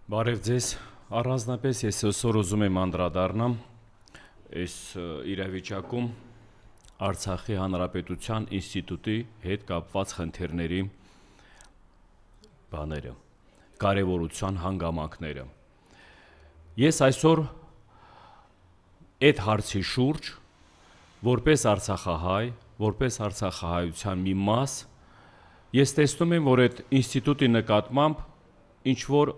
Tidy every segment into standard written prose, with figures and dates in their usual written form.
Բարև ձեզ, առանձնապես ես այսօր ուզում եմ անդրադառնամ այս իրավիճակում Արցախի Հանրապետության ինստիտուտի հետ կապված խնդիրների կարևորության հանգամանքները։ Ես այսօր այդ հարցի շուրջ, որպես արցախահայ, որպես արցախահայության մի մաս, ես տեսնում եմ, որ այդ ինստիտուտի նկատմամբ ինչ-որ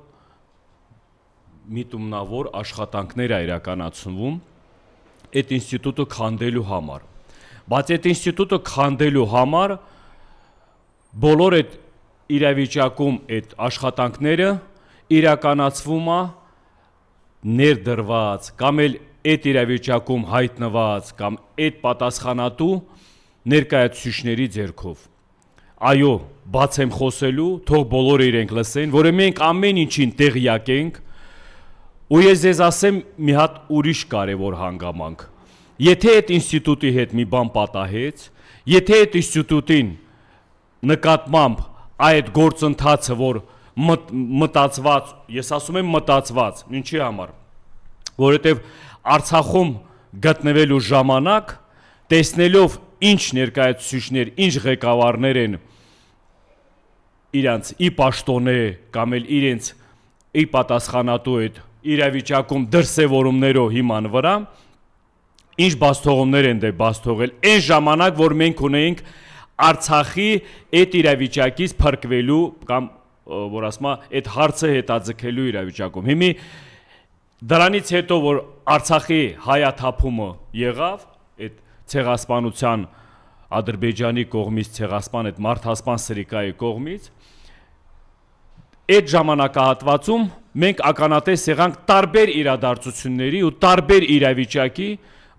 միտումնավոր աշխատանքներ է իրականացվում այդ ինստիտուտը քանդելու համար, բայց այդ ինստիտուտը քանդելու համար բոլոր այդ իրավիճակում այդ աշխատանքները իրականացվում է ներդրված կամ էլ այդ իրավիճակում հայտնված կամ այդ պատասխանատու ներկայացուցիչների ձեռքով։ Այո, բաց եմ խոսելու, թող բոլորը իրենք լսեն, որը մենք ամեն ինչին տեղյակ ենք, ու ես ձեզ ասեմ մի հատ ուրիշ կարևոր հանգամանք։ Եթե այդ ինստիտուտի հետ մի բան պատահեց, եթե այդ ինստիտուտին նկատմամբ այդ գործընթացը, որ մտածված, ես ասում եմ մտածված, ինչի համար, որովհետև Արցախում գտնվելու ժամանակ, տեսնելով ինչ ներկայացուցիչներ, ինչ ղեկավարներ են իրանց ի պաշտոնե կամ էլ իրենց ի պատասխանատու այդ իրավիճակում դրսևորումներով հիման վրա, ինչ բացթողումներ են դե բաց թողել, այն ժամանակ, որ մենք ունեինք Արցախի այդ իրավիճակից փրկվելու կամ որ ասում է այդ հարցը հետաձգելու իրավիճակում։ Հիմի դրանից հետո, որ Արցախի հայաթափումը եղավ, այդ ցեղասպանության Ադրբեջանի կողմից ցեղասպան այդ մարդասպան Սրիկայի կողմից, այդ ժամանակահատվածում մենք ականատես եղանք տարբեր իրադարձությունների ու տարբեր իրավիճակի,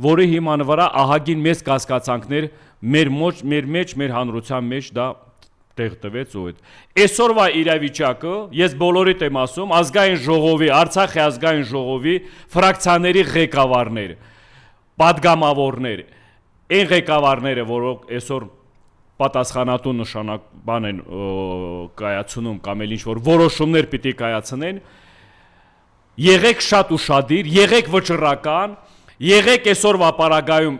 որի հիման վրա ահագին մեծ կասկածանքներ մեր հանրության մեջ դա տեղ տվեց ու այդ։ Այսօրվա իրավիճակը, ես բոլորիդ եմ ասում, ազգային ժողովի, Արցախի ազգային ժողովի ֆրակցիաների ղեկավարներ, պատգամավորներ, այն ղեկավարները, որոնք այսօր պատասխանատու նշանաբան են կայացնում կամ էլ ինչ-որ որոշումներ պիտի կայացնեն, եղեք շատ ուշադիր, եղեք վճռական, եղեք այսօրվա պարագայում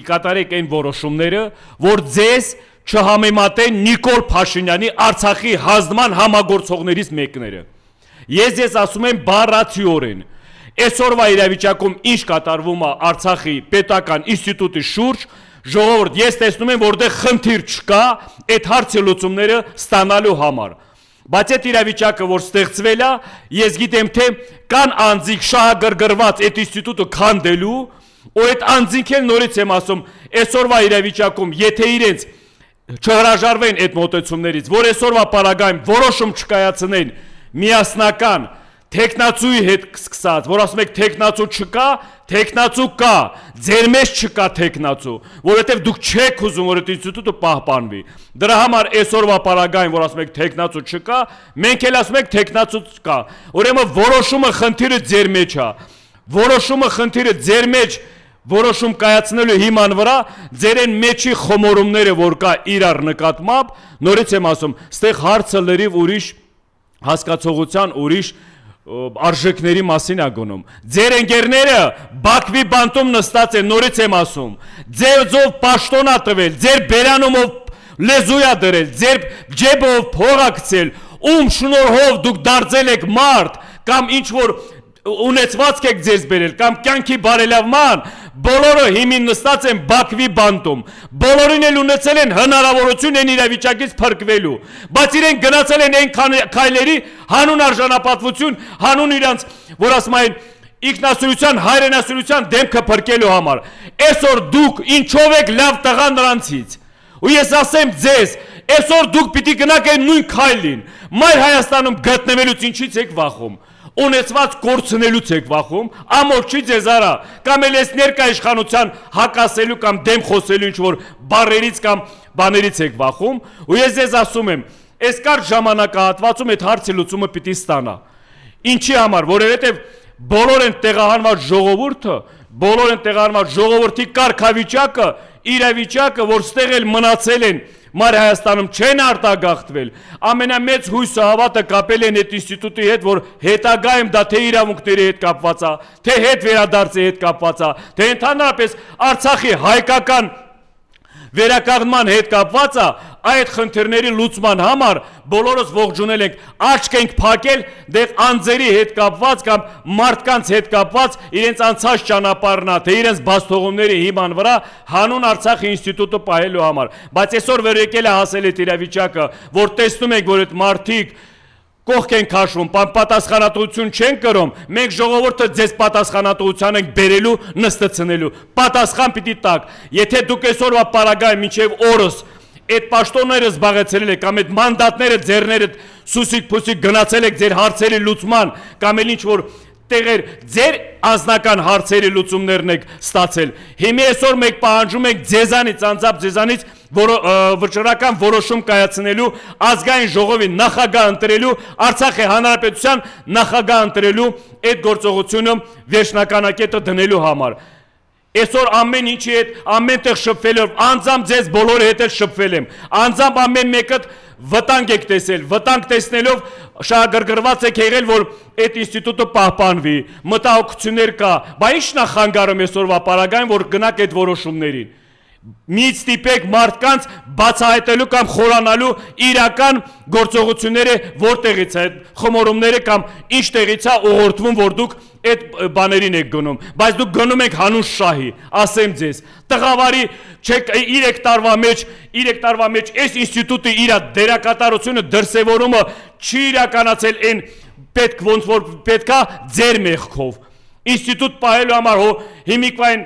կատարեք այն որոշումները, որ ձեզ չհամեմատեն Նիկոլ Փաշինյանի Արցախի հանձնման համագործողներից մեկները։ Ես ասում եմ բառացիորեն, այսօրվա իրավիճակում ինչ կատարվում է Արցախի պետական ինստիտուտի շուրջ, ժողովուրդ, ես տեսնում եմ, որտեղ խնդիր չկա այդ հարցի լուծումները ստանալու համար։ Բայց այդ իրավիճակը, որ ստեղծվել է, ես գիտեմ, թե կան անձինք շահագրգռված այդ ինստիտուտը քանդելու, ու այդ անձինք էլ նորից եմ ասում, այսօրվա իրավիճակում, եթե իրենց չհրաժարվեն այդ մոտեցումներից, որ այսօրվա պարագայում որոշում չկայացնեն միասնական թեկնածուի հետ սկսած, որ ասում եք թեկնածու չկա, թեկնածու կա, ձեր մեջ չկա թեկնածու, որովհետև դուք չեք ուզում, որ այդ ինստիտուտը պահպանվի։ Դրա համար այսօրվա պարագայում, որ ասում եք թեկնածու չկա, մենք էլ ասում ենք թեկնածու կա։ Ուրեմն որոշումը խնդիրը ձեր մեջ է։ Որոշումը խնդիրը ձեր մեջ որոշում կայացնելու հիման վրա ձեր այն մեջի խոմորումները, որ կա իրար նկատմամբ, նորից եմ ասում, ստեղ հարցը լրիվ ուրիշ հասկացողության, ուրիշ արժեքների մասին է գնում։ Ձեր ընկերները Բաքվի բանտում նստած են, նորից եմ ասում, ձեր ձով պաշտոն է տվել, ձեր բերանումով լեզու է դրել, ձեր ջեբով փող է գցել, ում շնորհով դուք դարձել եք մարդ կամ ինչ որ ունեցվածք եք ձեզ բերել կամ կյանքի բարելավման, բոլորը հիմին նստած են Բաքվի բանտում, բոլորին էլ ունեցել են հնարավորություն են իրավիճակից փրկվելու, բայց իրենք գնացել են այն քայլերի հանուն արժանապատվություն, հանուն իրանց, որ ասում են ինքնասիրության, հայրենասիրության դեմքը փրկելու համար։ Այսօր դուք ինչով եք լավ տղա նրանցից։ Ու ես ասեմ ձեզ, այսօր դուք պիտի գնաք այն նույն քայլին, Մայր Հայաստանում գտնվելուց ինչից եք վախում։ Ունեցված կորցնելուց եք վախում, ամորջի ձեզ արա, կամ էլ ես ներկա իշխանության հակասելու կամ դեմ խոսելու ինչ-որ բառերից կամ բաներից եք վախում, ու ես ձեզ ասում եմ, այս կարճ ժամանակահատվածում այդ հարցի լուծումը պիտի ստանա։ Ինչի համար, որովհետև բոլոր են տեղահանված ժողովուրդը, բոլոր են տեղահանված ժողովրդի կարգավիճակը, իրավիճակը, որ ստեղ էլ մնացել են Մար Հայաստանում չեն արտագաղթվել։ Ամենամեծ հույսը հավատը կապել են այդ ինստիտուտի հետ, որ հետագայում դա թե իրավունքների հետ կապված է, թե հետ վերադարձի հետ կապված է, թե ընդհանրապես Արցախի հայկական վերականգնման հետ կապված է, այդ խնդիրների լուծման համար բոլորս ողջունել ենք, աչք ենք փակել դեղ անձերի հետ կապված կամ մարդկանց հետ կապված իրենց անցած ճանապարհն է, թե իրենց բացթողումների հիման վրա հանուն Արցախի ինստիտուտը պահելու համար։ Բայց այսօր որ եկել է հասել այդ իրավիճակը, որ տեսնում ենք, որ այդ մարդիկ կողք են քաշվում, պատասխանատվություն չեն կրում, մենք ժողովուրդը ձեզ պատասխանատվության ենք բերելու, նստեցնելու, պատասխան պիտի տաք, եթե դուք այսօրվա պարագայում մինչև օրս այդ պաշտոնները զբաղեցրել եք, կամ այդ մանդատները ձեռները սուսիկ-փուսիկ գնացել եք ձեր հարցերի լուծման, կամ էլ ինչ-որ տեղեր ձեր անձնական հարցերի լուծումներն եք ստացել։ Հիմա այսօր մենք պահանջում ենք ձեզանից, անձամբ ձեզանից վճռական որոշում կայացնելու, ազգային ժողովի նախագահ ընտրելու, Արցախի հանրապետության նախագահ ընտրելու այդ գործողությունը վերջնականակետը դնելու համար։ Այսօր ամեն ինչի հետ, ամեն տեղ շփվելով, անձամբ ձեզ բոլորի հետ էլ շփվել եմ, անձամբ ամեն մեկը վտանգ եք տեսել, վտանգ տեսնելով շահագրգռված եք եղել, որ այդ ինստիտուտը պահպանվի, մտահոգություններ կա, բա ի՞նչ նախանգարում այսօրվա պարագայում, որ գնաք այդ որոշումներին։ Մի ստիպեք մարդկանց բացահայտելու կամ խորանալու իրական գործողությունները որտեղից է, խմորումները կամ ինչ տեղից է ուղղորդվում, որ դուք այդ բաներին եք գնում, բայց դուք գնում եք հանուն շահի, ասեմ ձեզ, տղավարի 3 տարվա մեջ այս ինստիտուտը իր դերակատարությունը դրսևորումը չի իրականացել այն պետք ոնց որ պետքա ձեր մեղքով։ Ինստիտուտ պահելու համար հիմիկվային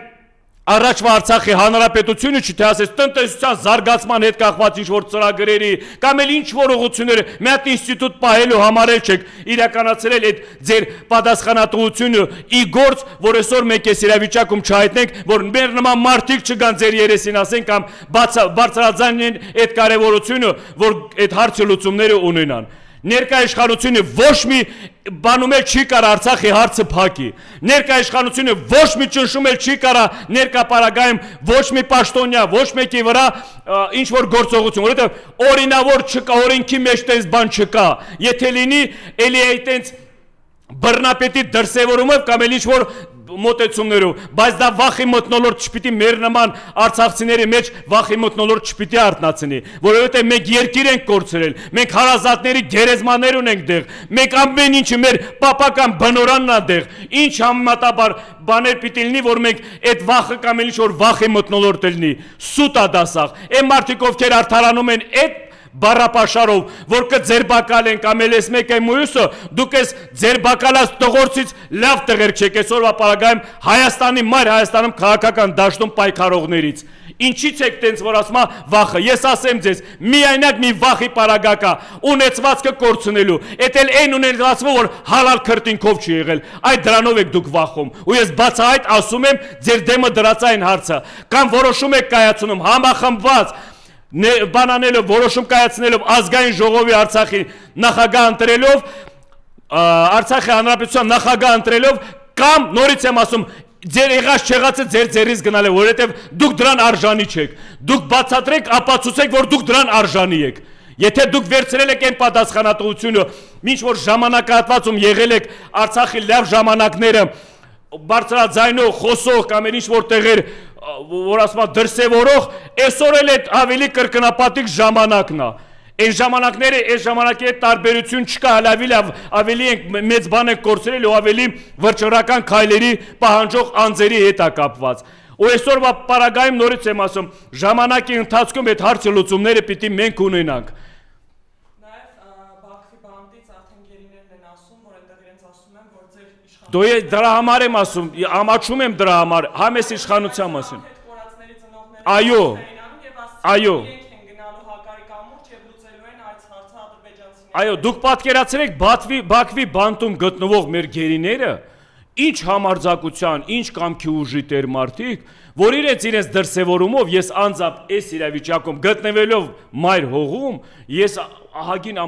առաջվա Արցախի հանրապետությունը չի թե ասես տնտեսության զարգացման հետ կախված ինչ-որ ծրագրերի կամ էլ ինչ-որ ուղղությունները մի հատ ինստիտուտ պահելու համար էլ չեք իրականացրել այդ ձեր պատասխանատվությունը ի գործ, որ այսօր մենք այս իրավիճակում չհայտնենք, որ մեր նման մարդիկ չգան ձեր երեսին ասեն կամ բարձրաձայնեն այդ կարևորությունը, որ այդ հարցի լուծումները ունենան։ Ներկա իշխանությունը ոչ մի բանում էլ չի կարա Արցախի հարցը փակի։ Ներկա իշխանությունը ոչ մի ճնշում էլ չի կարա ներկա պարագայում ոչ մի պաշտոնյա, ոչ մեկի վրա ինչ որ գործողություն, որովհետև օրինավոր չկա, օրենքի մեջ տես բան չկա։ Եթե լինի, էլի այտենց բռնապետի դրսևորումով կամ էլ ինչ որ մոտեցումներով, բայց դա վախի մթնոլորտ չպիտի մեր նման արցախցիների մեջ վախի մթնոլորտ չպիտի արտնացնի, որովհետև մենք երկիր ենք կորցրել, մենք հարազատների գերեզմաներ ունենք դեղ, մենք ամեն ինչը մեր պապական բնորանն է դեղ, ինչ համեմատաբար բաներ պիտի լինի, որ մենք այդ վախը կամ էլ ինչ որ վախի մթնոլորտ լինի, սուտ է դասախ, այն մարդիկ ովքեր արդարանում են այդ բառապաշարով, որ կձեր բակալ են կամ էլ ես մեկ եմ մյուսը, դուք ես ձեր բակալած տղորցից լավ տղեր չեք այսօրվա պարագայում Հայաստանի մայր Հայաստանում քաղաքական դաշտում պայքարողներից։ Ինչից եք տենց որ ասում վախը, ես ասեմ ձեզ, միայնակ մի վախի պարագա ունեցվածքը կորցնելու, էդ էլ այն ունեցվածքը, որ հալալ քրտինքով չի եղել, այդ դրանով եք դուք վախում, ու ես բացահայտ ասում եմ ձեր դեմը դրած այն հարցը, կամ որոշում եք կայացնում համախմբված բանանելով, որոշում կայացնելով ազգային ժողովի Արցախի նախագահ ընտրելով, Արցախի հանրապետության նախագահ ընտրելով, կամ նորից եմ ասում, ձեր եղած չեղածը ձեր ձեռից գնալ է, որովհետև դուք դրան արժանի չեք, դուք բացատրեք, ապացուցեք, որ դուք դրան արժանի եք։ Եթե դուք վերցրել եք այն պատասխանատվությունը, ինչ որ ժամանակահատվածում եղել եք Արցախի լավ ժամանակները, բարձրաձայնող, խոսող կամ ինչ որ տեղեր որ ասում եմ դրսևորող, այսօր էլ այդ ավելի կրկնապատիկ ժամանակն է։ Այն ժամանակները, այս ժամանակի հետ տարբերություն չկա, ավելի մեծ բան են կորցրել ու ավելի վճռական քայլերի պահանջող անձերի հետ է կապված։ Ու այսօրվա պարագայում նորից եմ ասում, ժամանակի ընթացքում այդ հարցի լուծումները պիտի մենք ունենանք։ Դու դրա համար եմ ասում, ամաչում եմ դրա համար, համես իշխանության մասին։ Այո, այո։ Այո, դուք պատկերացրեք Բաքվի բանտում գտնվող մեր գերիները, Ինչ համարձակության, ինչ կամքի ուժի տեր մարդիկ, որ իրենց դրսևորումով ես անձամբ այս իրավիճակում գտնվելով մայր հողում, ես ահագին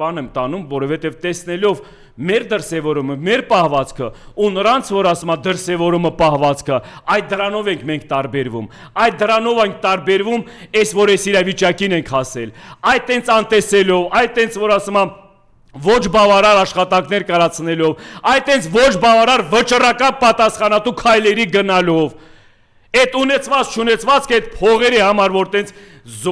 բան եմ տանում, որովհետև տեսնելով մեր դրսևորումը, մեր պահվածքը ու նրանց, որ ասում է դրսևորումը պահվածքը, այդ դրանով ենք մենք տարբերվում, այդ դրանով ենք տարբերվում, այս որ այս իրավիճակին ենք հասել, այդ տենց անտեսելով, այդ տենց որ ասում է ոչ բավարար աշխատանքներ կայացնելով, այդ այնց ոչ բավարար վճռական պատասխանատու քայլերի գնալով, այդ ունեցված չունեցվածքը այդ փողերի համար որ տենց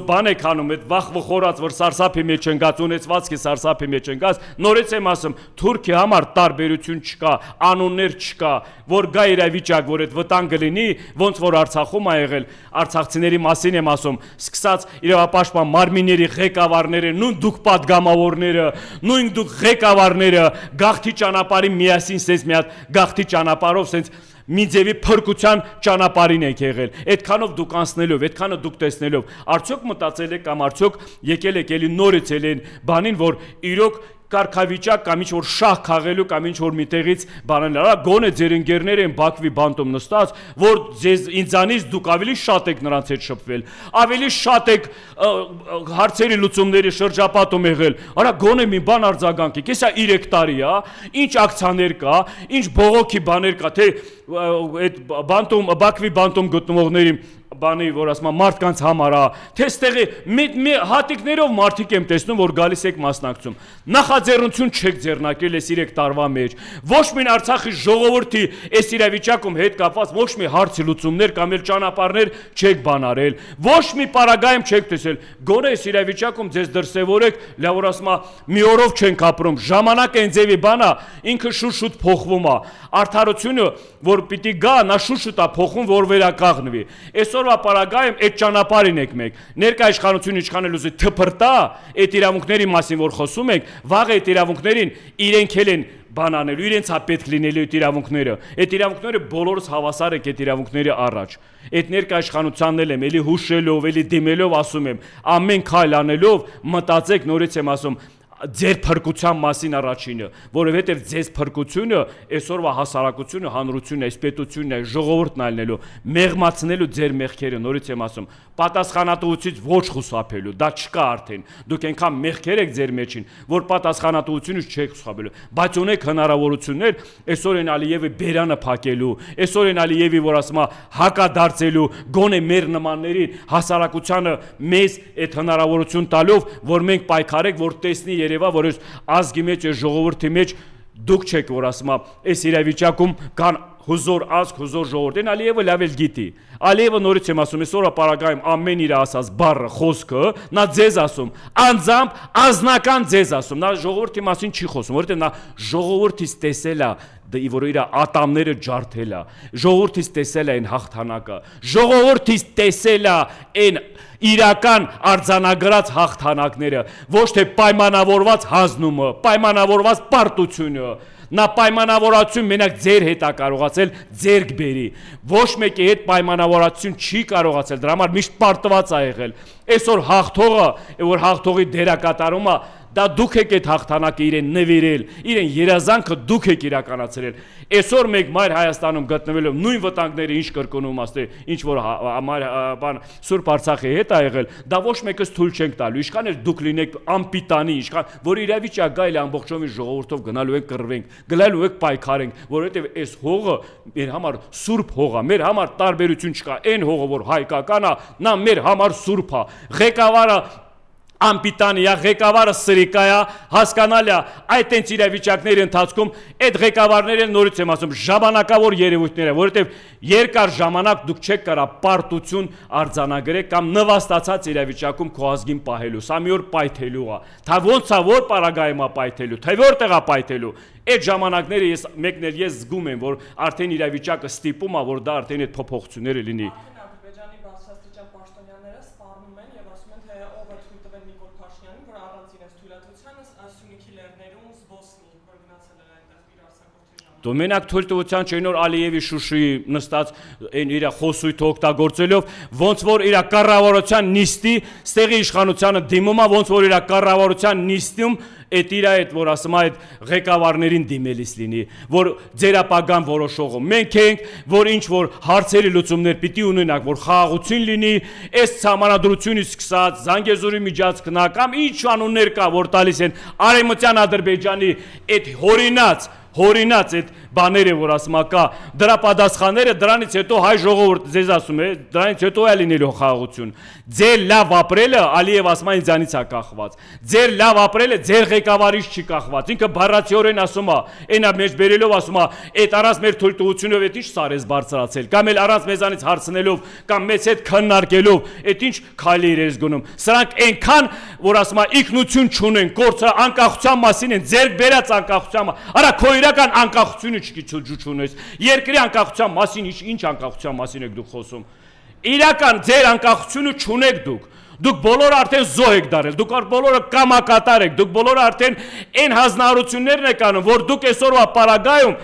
բան եք անում, այդ վախ վխորած որ սարսափի մեջ ընկած ունեցվածքի սարսափի մեջ ընկած, նորից եմ ասում, Թուրքի համար տարբերություն չկա, անուններ չկա, որ գա իրավիճակ, որ այդ վտանգը լինի, ոնց որ Արցախում ա եղել, արցախցիների մասին եմ ասում, սկսած իրավապաշտպան մարմինների ղեկավարները, նույն դուք падգամավորները, նույն դուք ղեկավարները, գաղթի ճանապարհի միասին սենց մի հատ գաղթի ճանապարհով սենց մի ձևի փրկության ճանապարհին եք եղել, այդքանով դուք անցնելով, այդքանը դուք տեսնելով, արդյոք մտածել եք կամ արդյոք եկել եք էլի նորից էլ այն բանին, որ իրոք կարգավիճակ կամ ինչ որ շահ քաղելու կամ ինչ որ միտեղից բանալ, գոնե ձեր ընկերներ են Բաքվի բանտում նստած, որ ինձանից դուք ավելի շատ եք նրանց հետ շփվել, ավելի շատ եք հարցերի լուծումների շրջապատում եղել, արա գոնե մի բան արձագանքեք, հեսա 3 տարի է, ինչ ակցիաներ կա, ինչ բողոքի բաներ կա, թե այդ բանտում Բաքվի բանտում գտնվողների բանի, որ ասում մարդկանց համար է, թե ստեղի մի հատիկներով մարդիկ եմ տեսնում, որ գալիս եք մասնակցում, նախաձեռնություն չեք ձեռնակել այս 3 տարվա մեջ, ոչ մի Արցախի ժողովրդի այս իրավիճակում հետ կապված ոչ մի հարցի լուծումներ կամ էլ ճանապարհներ չեք բանարել, ոչ մի պարագայում չեք տեսել, գոնե այս իրավիճակում ձեզ դրսևորեք, լավ որ ասում մի օրով չենք ապրում, ժամանակը այն ձևի բան է, ինքը շուտ փոխվում է, արդարությունը, որ պիտի գա, նա շուտ է փոխվում, որ վերականգնվի, այսօրվա պարագայում այդ ճանապարհին եք մեկ, ներկա իշխանությունը ինչքան էլ ուզի թփրտա այդ իրավունքների մասին, որ խոսում եք, վաղ այդ իրավունքներին իրենք էլ են բան անելու, իրենց է պետք լինելու այդ իրավունքները բոլորս հավասար եք այդ իրավունքների առաջ, այդ ներկա իշխանությանն էլ եմ, էլի հուշելով, էլի դիմելով ասում եմ, ամեն քայլ անելով մտածեք, նորից եմ ասում, ձեր փրկության մասին առաջինը, որովհետև ձեզ փրկությունը այսօրվա հասարակությունը, հանրությունը, այս պետությունն է, ժողովուրդն ալնելու, մեղմացնելու ձեր մեղքերը, նորից եմ ասում, պատասխանատվությունից ոչ խուսափելու, դա չկա արդեն, դուք այնքան մեղքեր եք ձեր մեջին, որ պատասխանատվությունից չեք խուսափելու, բայց ունեք հնարավորություններ, այսօր են Ալիևի բերանը փակելու, այսօր են Ալիևի, որ ասում է, հակադարձելու, գոնե մեր նմաններին հասարակությանը մեզ այդ հնարավորություն տալով, որ մենք պայքարենք, որ տեսնի երևա, որ այս ազգի մեջ, այս ժողովրդի մեջ դուք չեք, որ ասում է, այս իրավիճակում կան հուզոր ազգ, հուզոր ժողովուրդ, են Ալիևը լավ էլ գիտի, Ալիևը նորից եմ ասում, այսօրվա պարագայում ամեն իր ասած բառը, խոսքը, նա ձեզ ասում, անձամբ անձնական ձեզ ասում, նա ժողովրդի մասին չի խոսում, որովհետև նա ժողովրդից տեսել է, որ իր ատամները ջարդել է, ժողովրդից տեսել է այն հաղթանակը, ժողովրդից տեսել է այն իրական արձանագրած հաղթանակները, ոչ թե պայմանավորված հանձնումը, պայմանավորված պարտությունը, նա պայմանավորվածություն մենակ ձեր հետ է կարողացել ձերք բերի, ոչ մեկի հետ պայմանավորվածություն չի կարողացել, դրա համար միշտ պարտված է եղել, այսօր հաղթողը, որ հաղթողի դերակատարումը, դա դուք եք այդ հաղթանակը իրեն նվիրել, իրեն երազանքը դուք եք իրականացրել, այսօր մենք մայր Հայաստանում գտնվելով նույն վտանգները ինչ կրկնում ասते, ինչ որ Սուրբ Արցախի հետ ա եղել, դա ոչ մեկս թույլ չենք տալու, ինչքան էլ դուք լինեք անպիտանի, ինչքան որ իրավիճակ գա էլ ամբողջովին ժողովրդով գնալու եք կռվենք, գնալու եք պայքարենք, որովհետև այս հողը մեր համար սուրբ հող է, մեր համար տարբերություն չկա, այն հողը որ հայկական է, նա մեր համար սուրբ է, ղեկավարը անպիտանի է, ղեկավարը սրիկա է, հասկանալի է, այդ տենց իրավիճակների ընթացքում այդ ղեկավարները նորից եմ ասում, ժամանակավոր երևույթներ է, որովհետև երկար ժամանակ դուք չեք կարող պարտություն արձանագրել կամ նվաստացած իրավիճակում քո ազգին պահելու, սա մի օր պայթելու է, թե ոնց է, որ պարագայում է պայթելու, թե որտեղ է պայթելու, այդ ժամանակները մեկն էլ ես զգում եմ, որ արդեն իրավիճակը ստիպում է, որ դա արդեն այդ փոփոխությունները լինի։ Դու մենակ թույլտվության չէ նոր Ալիևի Շուշիի նստած այն իր խոսույթը օգտագործելով, ոնց որ իր կառավարության նիստի, ստեղի իշխանությանը դիմում է, ոնց որ իր կառավարության նիստում այդ իր այդ որ ասում է այդ ղեկավարներին դիմելիս լինի, որ ձերապագան որոշողը մենք ենք, որ ինչ որ հարցերի լուծումներ պիտի ունենանք, որ խաղաղություն լինի, այս համանadrությունից սկսած Զանգեզուրի միջանցքն կամ ինչ անուններ կա, որ տալիս են Արևմտյան Ադրբեջանի այդ հորինած այդ բաները, որ ասում կա, դրա պատասխանները, դրանից հետո հայ ժողովուրդ ձեզ ասում է, դրանից հետո է լինելու խաղաղություն։ Ձեր լավ ապրելը Ալիև ասում է ինձանից է կախված։ Ձեր լավ ապրելը ձեր ղեկավարից չի կախված։ Ինքը բառացիորեն ասում է, այնա մեջ բերելով ասում է, այդ առանց մեր թույլտվությունով այդ ինչ սարես բարձրացել, կամ էլ առանց մեզանից հարցնելով, կամ մեզ հետ քննարկելով, այդ ինչ քայլի իրենց գնում։ Սրանք այնքան, որ ասում է, ինքնություն չունեն, գործը անկախության մասին են, ձեր բերած անկախության, արա քո իրական անկախությունը չունես։ Երկրի անկախության մասին ինչ անկախության մասին եք դուք խոսում։ Իրական ձեր անկախությունը չունեք դուք։ Դուք բոլորը արդեն զոհ եք դարել, դուք բոլորը կամակատար եք, դուք բոլորը արդեն այն հանձնարարություններն եք անում, որ դուք այսօրվա պարագայում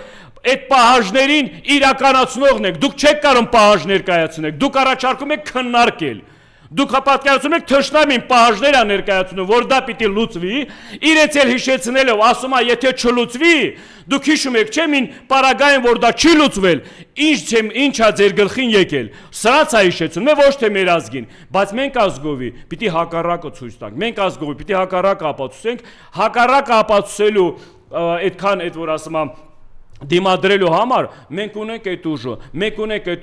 այդ պահանջներին իրականացնողն եք, դուք չեք կարող պահանջ ներկայացնել, դուք առաջարկում եք քննարկել։ Դուք պատկերացնում եք թշնամին պահանջներ ներկայացնում, որ դա պիտի լուծվի, իրենց էլ հիշեցնելով, ասում է, եթե չլուծվի, դուք հիշում եք, չէ՞, մին պարագային, որ դա չի լուծվել, ինչա ձեր գլխին եկել։ Սրանց է հիշեցնում, ոչ թե մեր ազգին, բայց մենք ազգովի պիտի հակառակը ցույց տանք։ Մենք ազգովի պիտի հակառակը ապացուցենք, հակառակը ապացուցելու այդքան այդ որ ասում եմ դիմադրելու համար մենք ունենք այդ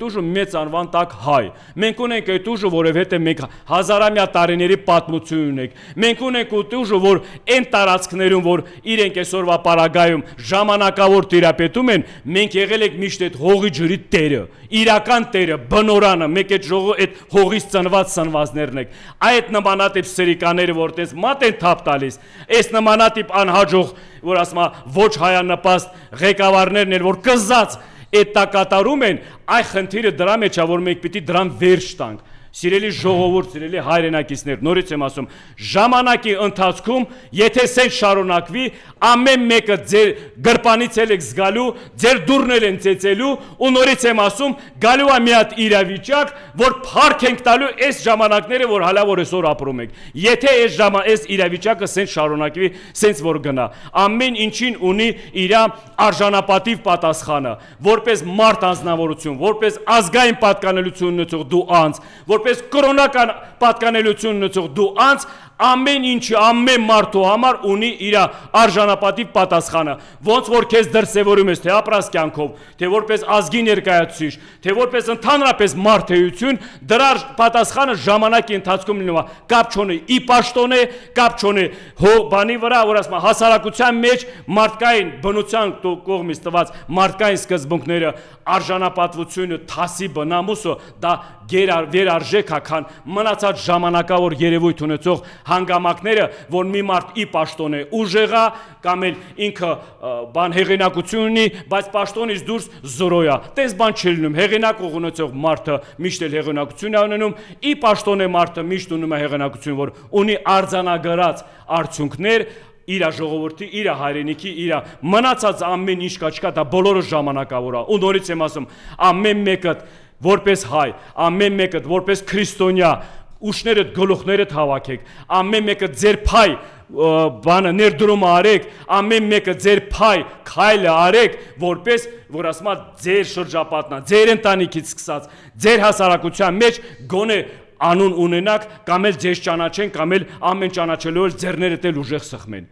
ուժը մեծ անվան տակ հայ, մենք ունենք այդ ուժը, որովհետև մենք հազարամյա տարիների պատմություն ունենք, մենք ունենք այդ ուժը, որ այն տարածքներում, որ իրենք այսօրվա պարագայում ժամանակավոր տիրապետում են, մենք եղել ենք միշտ այդ հողի ջրի տերը, իրական տերը, բնորանը, մենք այդ հողից ծնված սնվածներն ենք, այդ նմանատիպ սրիկաները, որ տես մատ են թափ տալիս, այս նմանատիպ անհաջող, որ ասում է ոչ հայանպաստ ղեկավարներն են, որ կզած այդ կատարում են, այ խնդիրը դրա մեջ է, որ մենք պիտի դրան վերջ տանք։ Սիրելի ժողովուրդ, սիրելի հայրենակիցներ, նորից եմ ասում, ժամանակի ընթացքում, եթե սենց շարունակվի, ամեն մեկը ձեր գրպանից եք զգալու, ձեր դուրն են ծեծելու, ու նորից եմ ասում, գալու է մի հատ իրավիճակ, որ փառք ենք տալու այս ժամանակները, որ հալա որ այսօր ապրում ենք։ Եթե այս իրավիճակը սենց շարունակվի, սենց որ գնա, ամեն ինչին ունի իր արժանապատիվ պատասխանը, որպես մարդ անձնավորություն, որպես ազգային պատկանելություն ունեցող դու անձ, որպես կրոնական պատկանելություն ունեցող դու անձ, ամեն ինչը, ամեն մարդու համար ունի իր արժանապատիվ պատասխանը, ոնց որ քեզ դրսևորում ես, թե ապրած կյանքով, թե որպես ազգի ներկայացուցիչ, թե որպես ընդհանրապես մարդեություն, դրա պատասխանը ժամանակի ընթացքում լինում է, կապ չունի ի պաշտոն է, կապ չունի բանի վրա, որ ասում է հասարակության մեջ մարդկային բնության կողմից տված մարդկային սկզբունքները, արժանապատվությունը, թասի բնամուսը, դա վերարժեք է, քան մնացած ժամանակավոր երևույթ ունեցող հանգամանքները, որ մի մարդ ի պաշտոն է ուժեղա, կամ էլ ինքը բան հեղինակություն ունի, բայց պաշտոնից դուրս զորո է։ Տես բան չի լինում, հեղինակ ունեցող մարդը միշտ էլ հեղինակություն է ունենում, ի պաշտոն է մարդը միշտ ունում է հեղինակություն, որ ունի արձանագրած արդյունքներ, իր ժողովրդի, իր հայրենիքի, իր մնացած ամեն ինչ կա չկա, դա բոլորը ժամանակավոր է։ Ու նորից եմ ասում, ամեն մեկը որպես հայ, ամեն մեկը որպես քրիստոնյա, ուշներդ գլուխներդ հավաքեք, ամեն մեկը ձեր փայ բանը ներդրումը արեք, ամեն մեկը ձեր փայ քայլը արեք, որպես որ ասում է ձեր շրջապատն է, ձեր ընտանիքից սկսած, ձեր հասարակության մեջ գոնե անուն ունենաք, կամ էլ ձեզ ճանաչեն, կամ էլ ամեն ճանաչելով ձեռներդ էլ ուժեղ սխմեն։